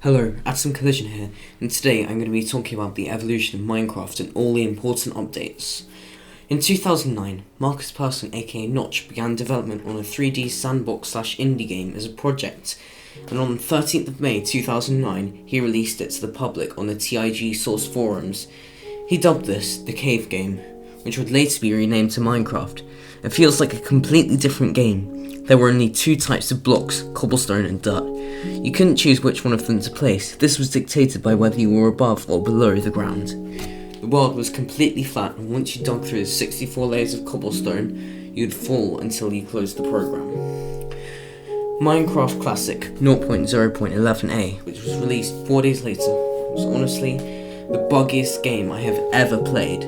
Hello, Atom Collision here, and today I'm going to be talking about the evolution of Minecraft and all the important updates. In 2009, Marcus Persson aka Notch began development on a 3D sandbox/indie game as a project, and on the 13th of May 2009 he released it to the public on the TIG source forums. He dubbed this the Cave Game, which would later be renamed to Minecraft. It feels like a completely different game. There were only two types of blocks, cobblestone and dirt. You couldn't choose which one of them to place. This was dictated by whether you were above or below the ground. The world was completely flat, and once you dug through the 64 layers of cobblestone, you'd fall until you closed the program. Minecraft Classic 0.0.11a, which was released 4 days later, was honestly the buggiest game I have ever played.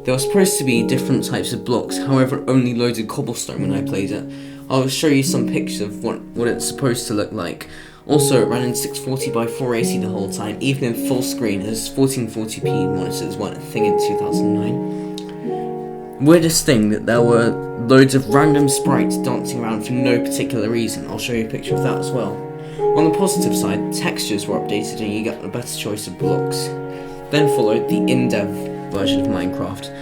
There were supposed to be different types of blocks, however it only loaded cobblestone when I played it. I'll show you some pictures of what it's supposed to look like. Also, it ran in 640 by 480 the whole time, even in full screen, as 1440p monitors weren't a thing in 2009. Weirdest thing, that there were loads of random sprites dancing around for no particular reason. I'll show you a picture of that as well. On the positive side, textures were updated and you got a better choice of blocks. Then followed the in-dev version of Minecraft.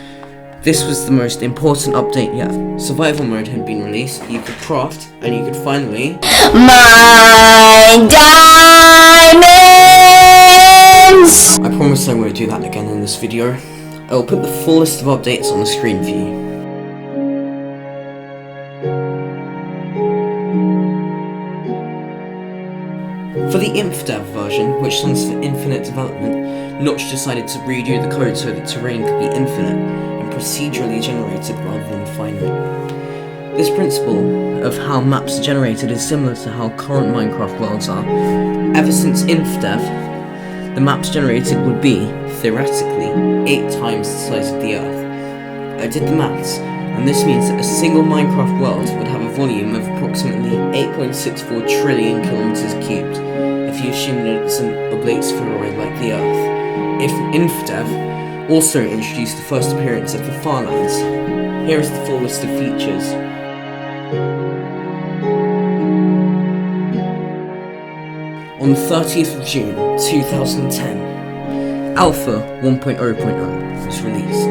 This was the most important update yet. Survival mode had been released, you could craft, and you could finally My diamonds! I promise I won't do that again in this video. I will put the full list of updates on the screen for you. For the InfDev version, which stands for Infinite Development, Notch decided to redo the code so that terrain could be infinite and procedurally generated rather than finite. This principle of how maps are generated is similar to how current Minecraft worlds are. Ever since InfDev, the maps generated would be, theoretically, 8 times the size of the Earth. I did the maths, and this means that a single Minecraft world would have a volume of approximately 8.64 trillion kilometers cubed, if you assume that it's an oblate spheroid like the Earth. If InfDev also introduced the first appearance of the Farlands. Here is the full list of features. On the 30th of June 2010, Alpha 1.0.0 was released.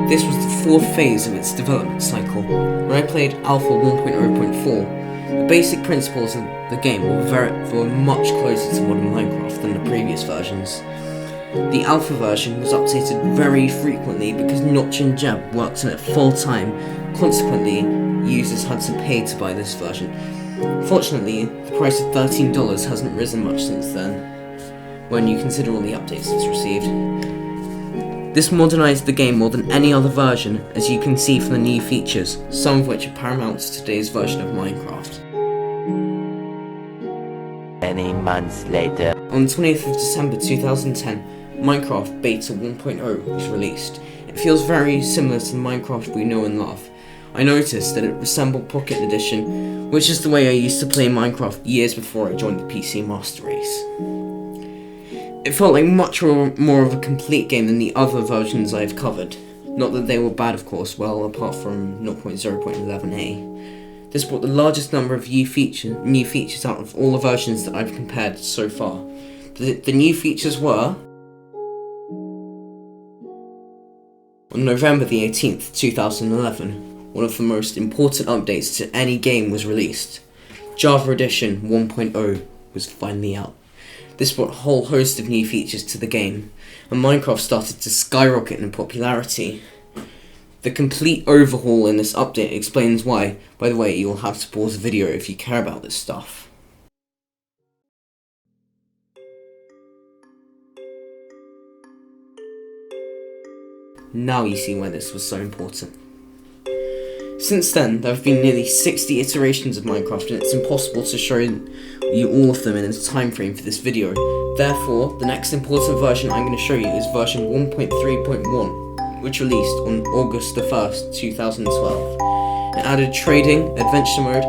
This was the 4th phase of its development cycle. When I played Alpha 1.0.4, the basic principles of the game were much closer to modern Minecraft than the previous versions. The alpha version was updated very frequently because Notch and Jeb worked on it full time, consequently users had to pay to buy this version. Fortunately, the price of $13 hasn't risen much since then, when you consider all the updates it's received. This modernised the game more than any other version, as you can see from the new features, some of which are paramount to today's version of Minecraft. Many months later. On the 20th of December 2010, Minecraft Beta 1.0 was released. It feels very similar to the Minecraft we know and love. I noticed that it resembled Pocket Edition, which is the way I used to play Minecraft years before I joined the PC Master Race. It felt like much more of a complete game than the other versions I've covered. Not that they were bad, of course, well, apart from 0.0.11a. This brought the largest number of new features out of all the versions that I've compared so far. The new features were: on November the 18th, 2011, one of the most important updates to any game was released. Java Edition 1.0 was finally out. This brought a whole host of new features to the game, and Minecraft started to skyrocket in popularity. The complete overhaul in this update explains why. By the way, you will have to pause the video if you care about this stuff. Now you see why this was so important. Since then, there have been nearly 60 iterations of Minecraft, and it's impossible to show you all of them in a time frame for this video. Therefore, the next important version I'm going to show you is version 1.3.1, which released on August the 1st, 2012. It added trading, adventure mode,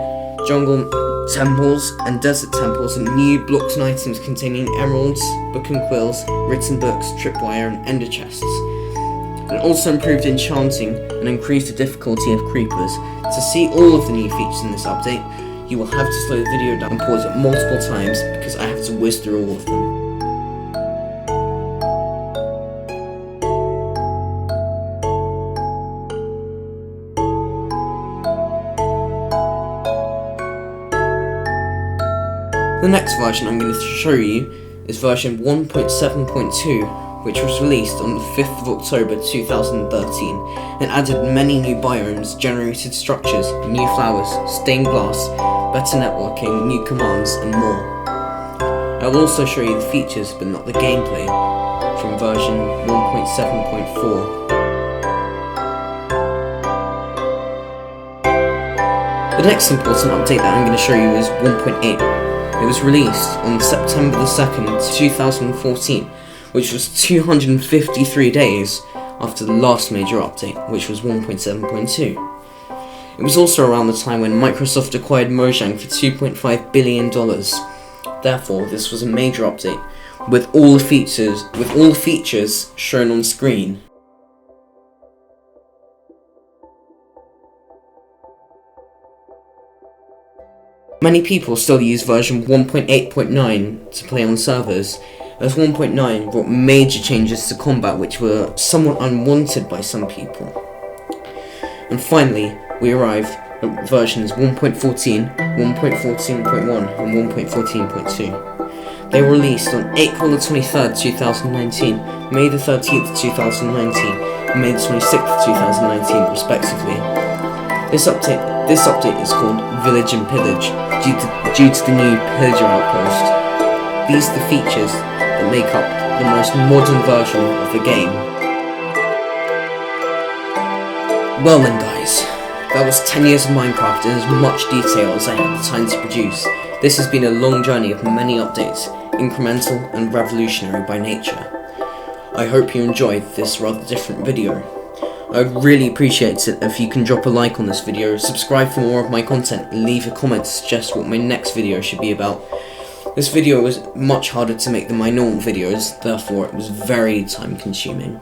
jungle temples, and desert temples, and new blocks and items containing emeralds, book and quills, written books, tripwire, and ender chests. It also improved enchanting and increased the difficulty of creepers. To see all of the new features in this update, you will have to slow the video down and pause it multiple times because I have to whiz through all of them. The next version I'm going to show you is version 1.7.2, which was released on the 5th of October 2013 and added many new biomes, generated structures, new flowers, stained glass, better networking, new commands and more. I will also show you the features but not the gameplay from version 1.7.4. The next important update that I'm going to show you is 1.8. It was released on September the 2nd, 2014, which was 253 days after the last major update, which was 1.7.2. It was also around the time when Microsoft acquired Mojang for $2.5 billion. Therefore, this was a major update, with all the features shown on screen. Many people still use version 1.8.9 to play on servers, as 1.9 brought major changes to combat which were somewhat unwanted by some people. And finally, we arrived at versions 1.14, 1.14.1 and 1.14.2. They were released on April the 23rd, 2019, May the 13th, 2019, and May the 26th, 2019 respectively. This update is called Village and Pillage due to the new Pillager outpost. These are the features that make up the most modern version of the game. Well then guys, that was 10 years of Minecraft in as much detail as I had the time to produce. This has been a long journey of many updates, incremental and revolutionary by nature. I hope you enjoyed this rather different video. I would really appreciate it if you can drop a like on this video, subscribe for more of my content, and leave a comment to suggest what my next video should be about. This video was much harder to make than my normal videos, therefore it was very time consuming.